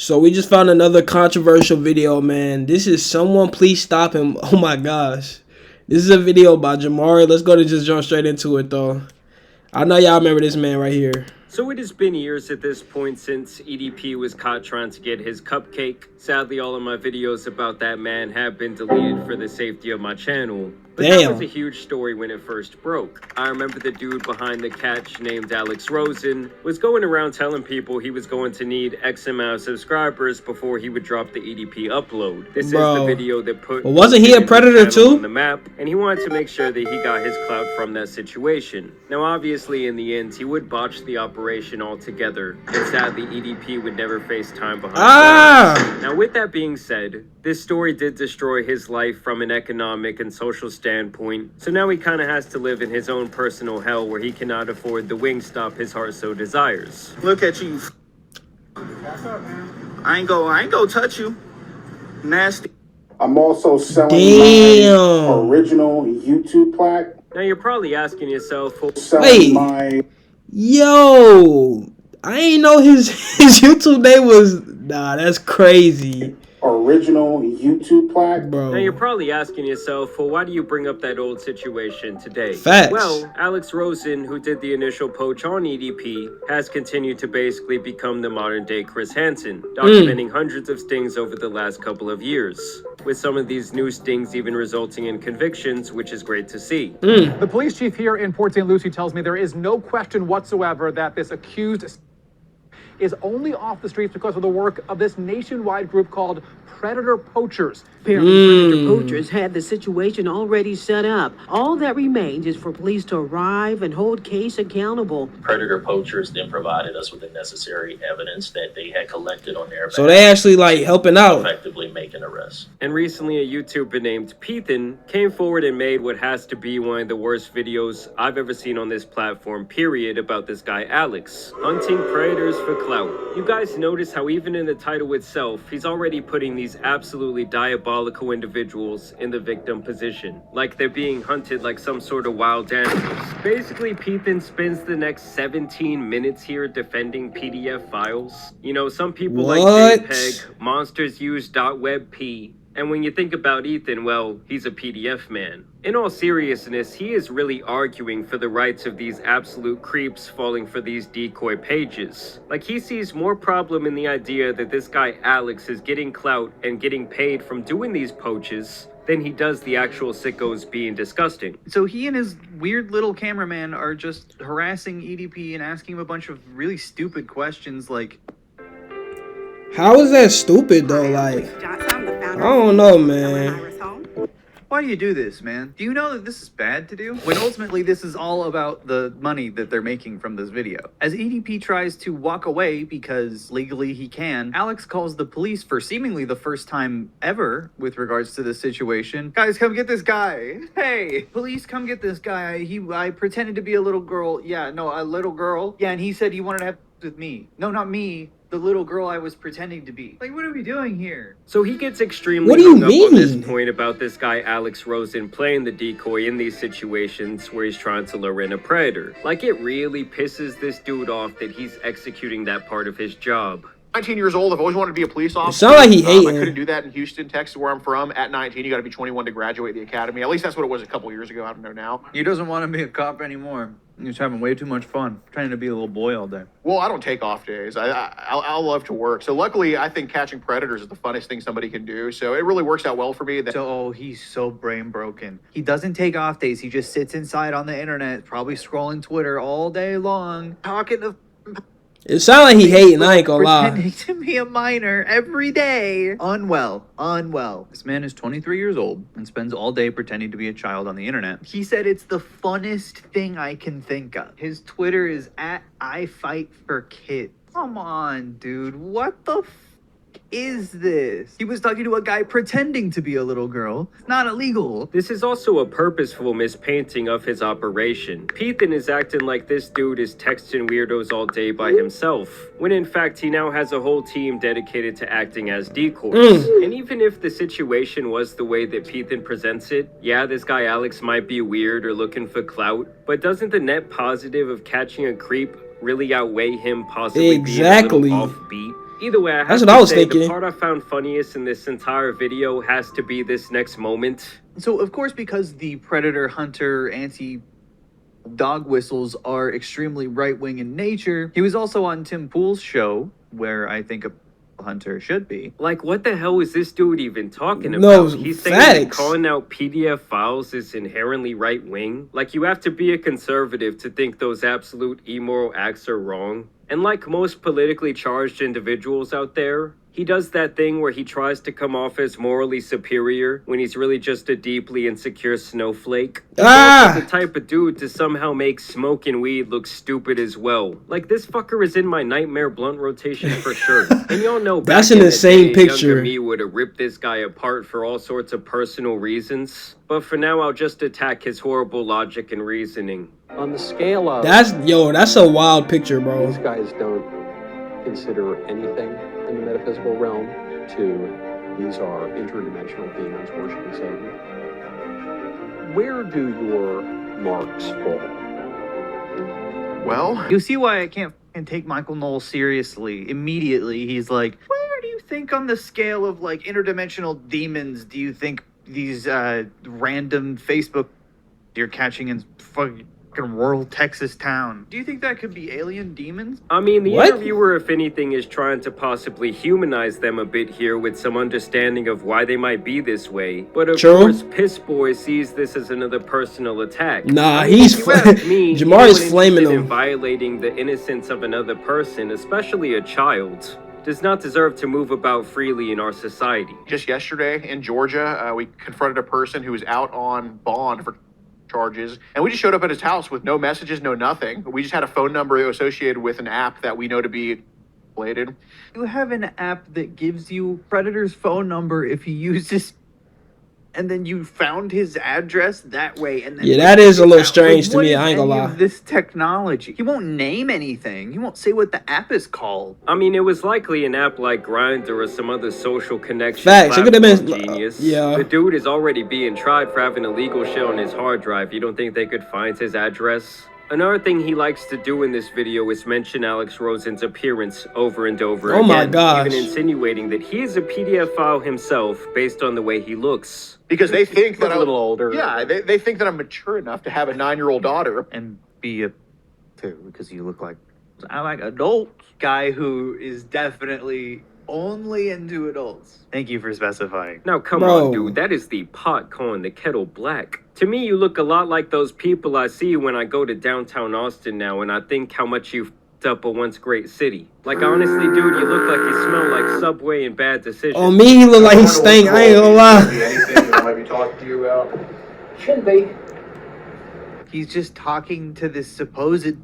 So we just found another controversial video, man. This is Someone Please Stop Him. Oh my gosh. This is a video by Jamari. Let's go to just jump straight into it though. I know y'all remember this man right here. So it has been years at this point since EDP was caught trying to get his cupcake. Sadly, all of my videos about that man have been deleted for the safety of my channel. But that was a huge story when it first broke. I remember the dude behind the catch named Alex Rosen was going around telling people he was going to need X amount of subscribers before he would drop the EDP upload. This is the video that put wasn't he a predator too on the map, and he wanted to make sure that he got his clout from that situation. Now obviously in the end he would botch the operation altogether, and sadly EDP would never face time behind bars. Now with that being said, this story did destroy his life from an economic and social standpoint, so now he kind of has to live in his own personal hell where he cannot afford the Wingstop his heart so desires. Look at you. I ain't go touch you. Nasty. I'm also selling my original YouTube plaque. Now you're probably asking yourself, yo, I ain't know his YouTube name was, nah, that's crazy. Original YouTube plaque, bro. Now you're probably asking yourself, well, why do you bring up that old situation today? Facts. Well, Alex Rosen, who did the initial poach on EDP, has continued to basically become the modern day Chris Hansen, documenting hundreds of stings over the last couple of years, with some of these new stings even resulting in convictions, which is great to see. The police chief here in Port St. Lucie tells me there is no question whatsoever that this accused is only off the streets because of the work of this nationwide group called Predator Poachers. Apparently, Predator Poachers had the situation already set up. All that remains is for police to arrive and hold Case accountable. Predator Poachers then provided us with the necessary evidence that they had collected on their so they actually like helping out, effectively making arrests. And recently a YouTuber named Pethan came forward and made what has to be one of the worst videos I've ever seen on this platform, period, about this guy Alex, hunting predators for clout. You guys notice how even in the title itself, he's already putting these absolutely diabolical individuals in the victim position, like they're being hunted like some sort of wild animals. Basically, Pethan spends the next 17 minutes here defending PDF files. You know, some people like JPEG, monsters use .webp, and when you think about Ethan, well, he's a PDF man. In all seriousness, he is really arguing for the rights of these absolute creeps falling for these decoy pages. Like, he sees more problem in the idea that this guy Alex is getting clout and getting paid from doing these poaches than he does the actual sickos being disgusting. So he and his weird little cameraman are just harassing EDP and asking him a bunch of really stupid questions like, how is that stupid though? Like, I don't know, man. Why do you do this, man? Do you know that this is bad to do? When ultimately this is all about the money that they're making from this video. As EDP tries to walk away because legally he can, Alex calls the police for seemingly the first time ever with regards to this situation. Guys, come get this guy. Hey, police, come get this guy. I pretended to be a little girl. Yeah, no, a little girl. Yeah, and he said he wanted to have with me. No, not me. The little girl I was pretending to be. Like, what are we doing here? So he gets extremely hung up on this point about this guy Alex Rosen playing the decoy in these situations where he's trying to lure in a predator. Like, it really pisses this dude off that he's executing that part of his job. 19 years old. I've always wanted to be a police officer. It sounds like he hating. I couldn't do that in Houston, Texas, where I'm from. At 19, you got to be 21 to graduate the academy. At least that's what it was a couple years ago. I don't know now. He doesn't want to be a cop anymore. He's having way too much fun, trying to be a little boy all day. Well, I don't take off days. I'll love to work. So luckily, I think catching predators is the funnest thing somebody can do. So it really works out well for me. So he's so brain broken. He doesn't take off days. He just sits inside on the internet, probably scrolling Twitter all day long, talking to... It sounds like he hating, I ain't gonna lie. Pretending to be a minor every day. Unwell. This man is 23 years old and spends all day pretending to be a child on the internet. He said it's the funnest thing I can think of. His Twitter is at @IFightForKids. Come on, dude. What the is this? He was talking to a guy pretending to be a little girl. It's not illegal. This is also a purposeful mispainting of his operation. Pethan is acting like this dude is texting weirdos all day by himself, when in fact he now has a whole team dedicated to acting as decoys. And even if the situation was the way that Pethan presents it, yeah, this guy Alex might be weird or looking for clout, but doesn't the net positive of catching a creep really outweigh him possibly being a little offbeat? Either way, I have That's what to I was say, thinking. the part I found funniest in this entire video has to be this next moment. So, of course, because the predator hunter anti-dog whistles are extremely right-wing in nature, he was also on Tim Pool's show, where I think a hunter should be. Like, what the hell is this dude even talking No, about? He's saying that facts. calling out PDF files is inherently right-wing. Like, you have to be a conservative to think those absolute immoral acts are wrong. And like most politically charged individuals out there, he does that thing where he tries to come off as morally superior when he's really just a deeply insecure snowflake. He's also the type of dude to somehow make smoking weed look stupid as well. Like, this fucker is in my nightmare blunt rotation for sure. And y'all know That's back an in the insane day, picture. younger me would have ripped this guy apart for all sorts of personal reasons. But for now, I'll just attack his horrible logic and reasoning. On the scale of That's a wild picture, bro. these guys don't consider anything in the metaphysical realm to these are interdimensional demons worshiping Satan. Where do your marks fall? Well, You see why I can't f***ing take Michael Knowles seriously. Immediately, he's like, where do you think on the scale of, like, interdimensional demons do you think these random Facebook you're catching in fucking rural Texas town? Do you think that could be alien demons? I mean, the What? interviewer, if anything, is trying to possibly humanize them a bit here with some understanding of why they might be this way. But of True. course, Piss Boy sees this as another personal attack. Nah, I mean, he's if you ask me, Jamar is anyone flaming interested in him. violating the innocence of another person, especially a child, does not deserve to move about freely in our society. just yesterday in Georgia, we confronted a person who was out on bond for charges, and we just showed up at his house with no messages, no nothing. We just had a phone number associated with an app that we know to be related. You have an app that gives you Predator's phone number if he uses, and then you found his address that way. And then Yeah, that is a little Like, strange to what me. is I ain't gonna any lie. of this technology. He won't name anything. He won't say what the app is called. I mean, it was likely an app like Grindr or some other social connection. Facts, it could have been- platform genius. yeah. The dude is already being tried for having illegal shit on his hard drive. You don't think they could find his address? Another thing he likes to do in this video is mention Alex Rosen's appearance over and over Oh again. my gosh. Even insinuating that he is a PDF file himself based on the way he looks. Because they think that Look a little older. Yeah, they think that I'm mature enough to have a 9-year-old daughter. And be a too, because you look like I like adults. Guy who is definitely only into adults. Thank you for specifying. Now, come Bro. on, dude. That is the pot calling the kettle black. To me, you look a lot like those people I see when I go to downtown Austin now, and I think how much you f***ed up a once great city. Like, honestly, dude, you look like you smell like Subway and bad decisions. On me, he look like he stink. I ain't gonna lie. Anything that I might be talking to you about? Shouldn't be. He's just talking to this supposed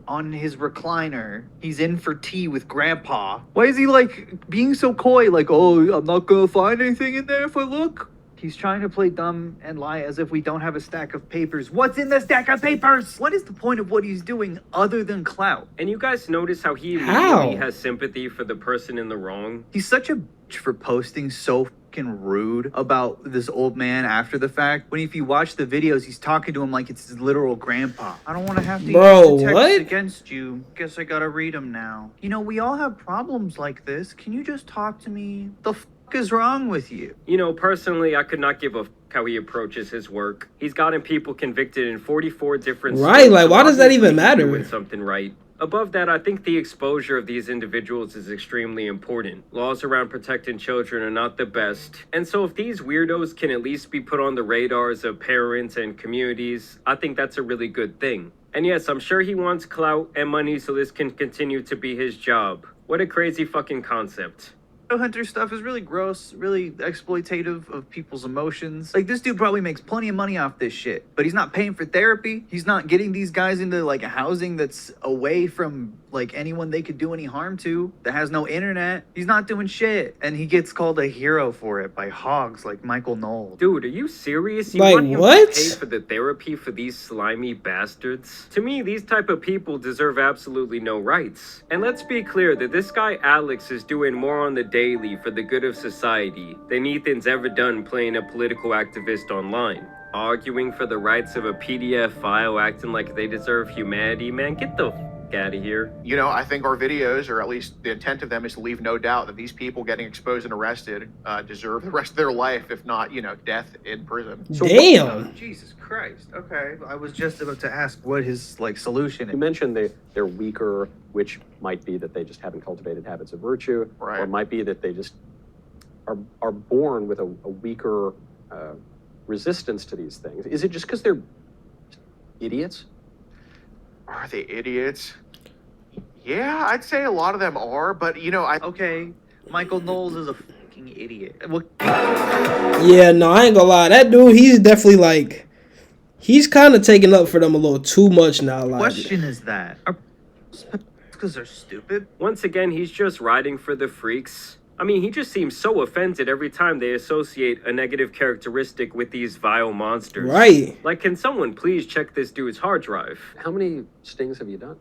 on his recliner. He's in for tea with Grandpa. Why is he like being so coy? Like, oh, I'm not gonna find anything in there if I look. He's trying to play dumb and lie as if we don't have a stack of papers. What's in the stack of papers? What is the point of what he's doing other than clout? And you guys notice how he How? immediately has sympathy for the person in the wrong? He's such a bitch for posting so fucking rude about this old man after the fact. When if you watch the videos, he's talking to him like it's his literal grandpa. I don't want to have to Bro, use the text what? against you. Guess I gotta read them now. You know, we all have problems like this. Can you just talk to me? The fuck is wrong with you? You know, personally, I could not give a f how he approaches his work. He's gotten people convicted in 44 different Right, states, like, so why does that obviously even matter? he's doing something right. Above that, I think the exposure of these individuals is extremely important. Laws around protecting children are not the best. And so if these weirdos can at least be put on the radars of parents and communities, I think that's a really good thing. And yes, I'm sure he wants clout and money so this can continue to be his job. What a crazy fucking concept. Hunter stuff is really gross, really exploitative of people's emotions. Like, this dude probably makes plenty of money off this shit, but he's not paying for therapy. He's not getting these guys into like a housing that's away from like anyone they could do any harm to, that has no internet. He's not doing shit, and he gets called a hero for it by hogs like Michael Knowles. Dude, are you serious? You Like, want him what? to pay for the therapy for these slimy bastards? To me, these type of people deserve absolutely no rights. And let's be clear that this guy Alex is doing more on the daily for the good of society than Ethan's ever done playing a political activist online. Arguing for the rights of a PDF file, acting like they deserve humanity, man, get the f fuck out of here. You know, I think our videos, or at least the intent of them, is to leave no doubt that these people getting exposed and arrested deserve the rest of their life, if not, you know, death in prison. So Damn. Jesus Christ. Okay, I was just about to ask what his like solution You is. mentioned they're weaker, which might be that they just haven't cultivated habits of virtue, Right. or it might be that they just are born with a weaker resistance to these things. Is it just because they're idiots? Are they idiots? Yeah, I'd say a lot of them are, but you know, Okay, Michael Knowles is a fucking idiot. Well, Yeah, no, I ain't gonna lie. That dude, he's definitely like, he's kind of taking up for them a little too much now. Like, question is that because they're stupid? Once again, he's just riding for the freaks. I mean, he just seems so offended every time they associate a negative characteristic with these vile monsters. right? Like, can someone please check this dude's hard drive? How many stings have you done?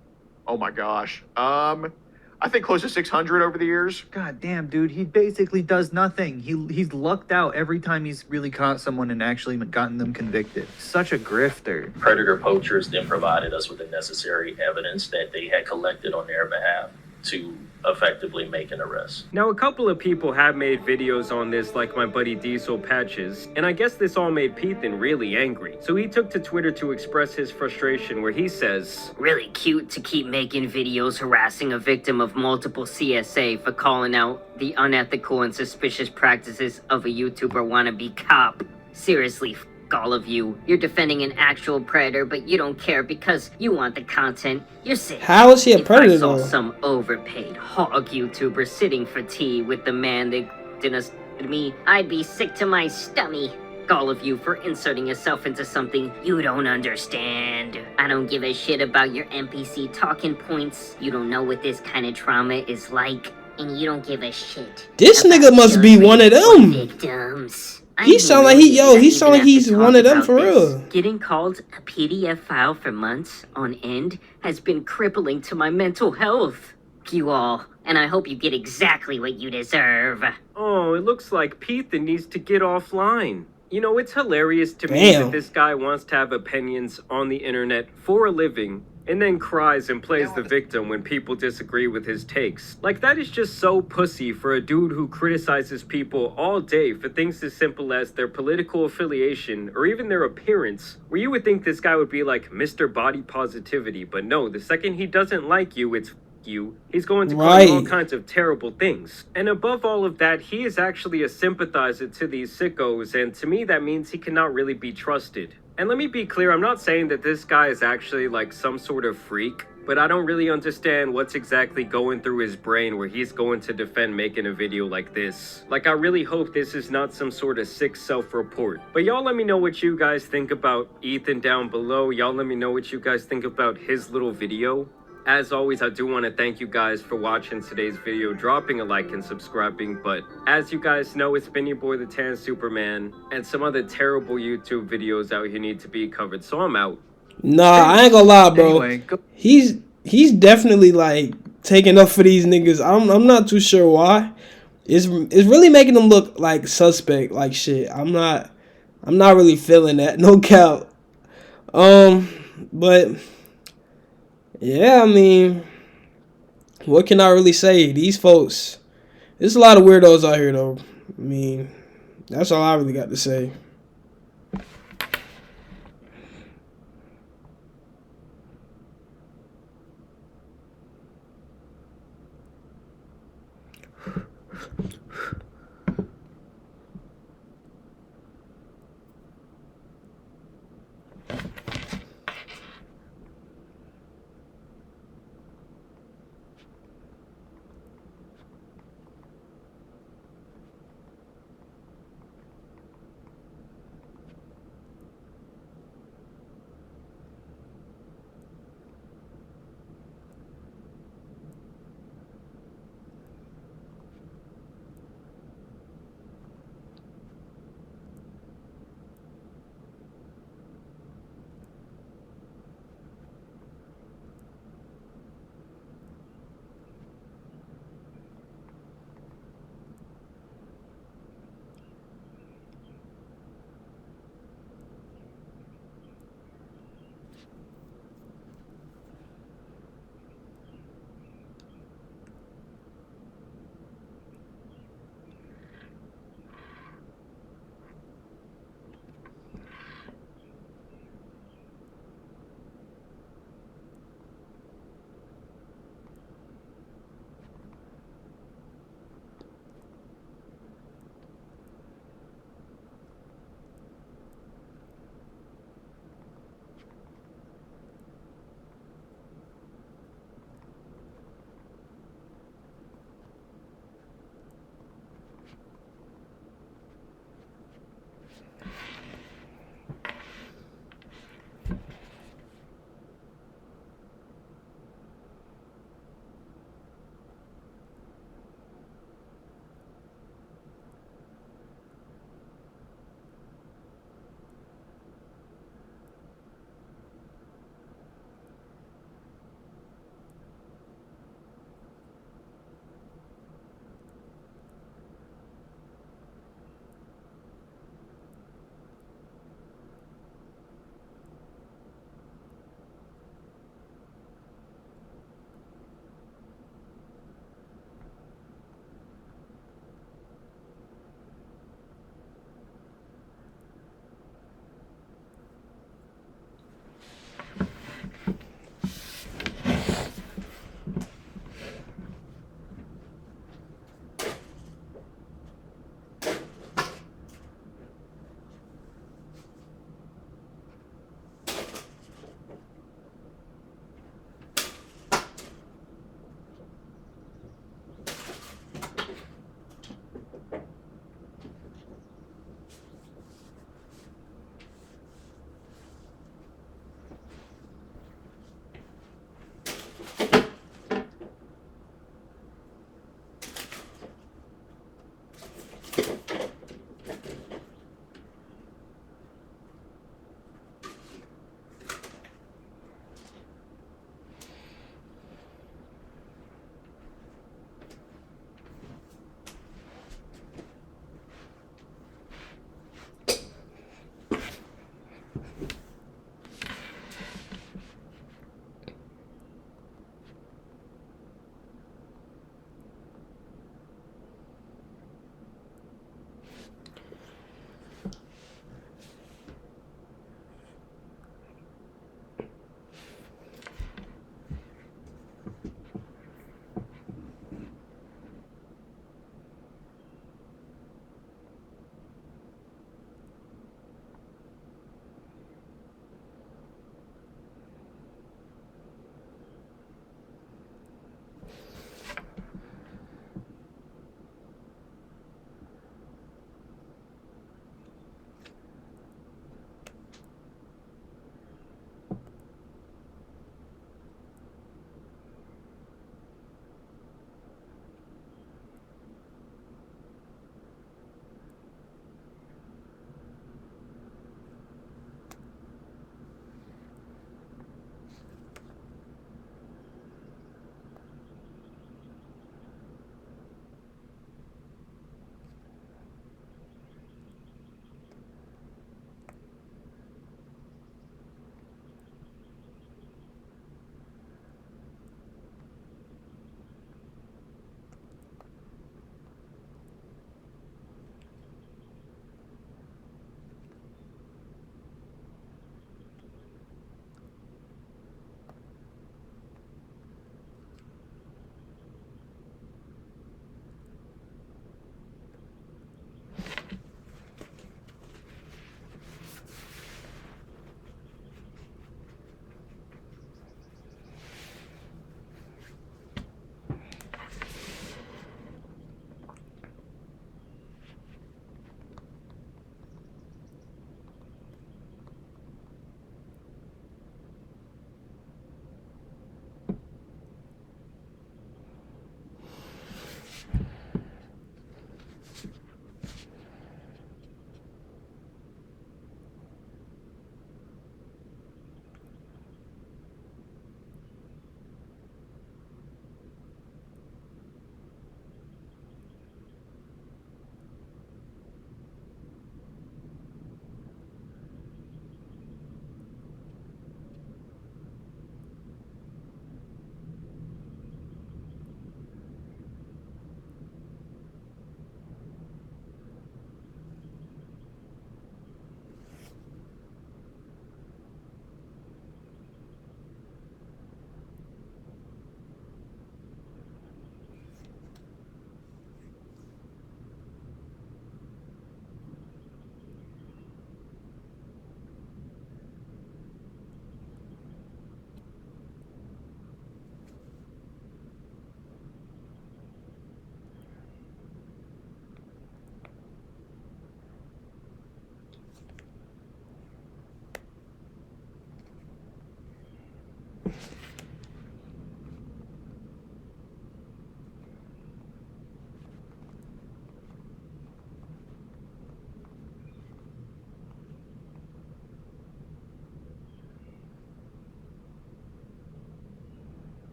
oh my gosh. I think close to 600 over the years. God damn, dude, he basically does nothing. He's lucked out every time he's really caught someone and actually gotten them convicted. Such a grifter. Predator poachers then provided us with the necessary evidence that they had collected on their behalf to effectively make an arrest. Now, a couple of people have made videos on this, like my buddy Diesel Patches, and I guess this all made Pethan really angry. So he took to Twitter to express his frustration, where he says, Really cute to keep making videos harassing a victim of multiple CSA for calling out the unethical and suspicious practices of a YouTuber wannabe cop. Seriously, f all of you. You're defending an actual predator, but you don't care because you want the content. You're sick. How is he a If predator I saw though? some overpaid hog YouTuber sitting for tea with the man that didn't me, I'd be sick to my stomach. All of you for inserting yourself into something you don't understand. I don't give a shit about your NPC talking points. You don't know what this kind of trauma is like, and you don't give a shit. This about nigga must be children one of or them. Victims. He sound like he sound like he's one of them About for this. real. Getting called a PDF file for months on end has been crippling to my mental health. You all, and I hope you get exactly what you deserve. oh, it looks like Pethan needs to get offline. You know, it's hilarious to me Damn. that this guy wants to have opinions on the internet for a living, and then cries and plays the victim when people disagree with his takes. Like, that is just so pussy for a dude who criticizes people all day for things as simple as their political affiliation or even their appearance, where you would think this guy would be like Mr. Body Positivity, but no, the second he doesn't like you, it's you, he's going to call you all Right. kinds of terrible things. And above all of that, he is actually a sympathizer to these sickos, and to me that means he cannot really be trusted. And let me be clear, I'm not saying that this guy is actually like some sort of freak, but I don't really understand what's exactly going through his brain where he's going to defend making a video like this. Like, I really hope this is not some sort of sick self-report. But y'all let me know what you guys think about Ethan down below. Y'all let me know what you guys think about his little video. As always, I do want to thank you guys for watching today's video, dropping a like and subscribing, but as you guys know, it's been your boy the Tan Superman, and some other terrible YouTube videos out here need to be covered, so I'm out. Nah, I ain't gonna lie, bro. Anyway, go. He's definitely like taking up for these niggas. I'm not too sure why. It's really making them look like suspect, like shit. I'm not really feeling that, no cap. But yeah, I mean, what can I really say? These folks, there's a lot of weirdos out here, though. I mean, that's all I really got to say.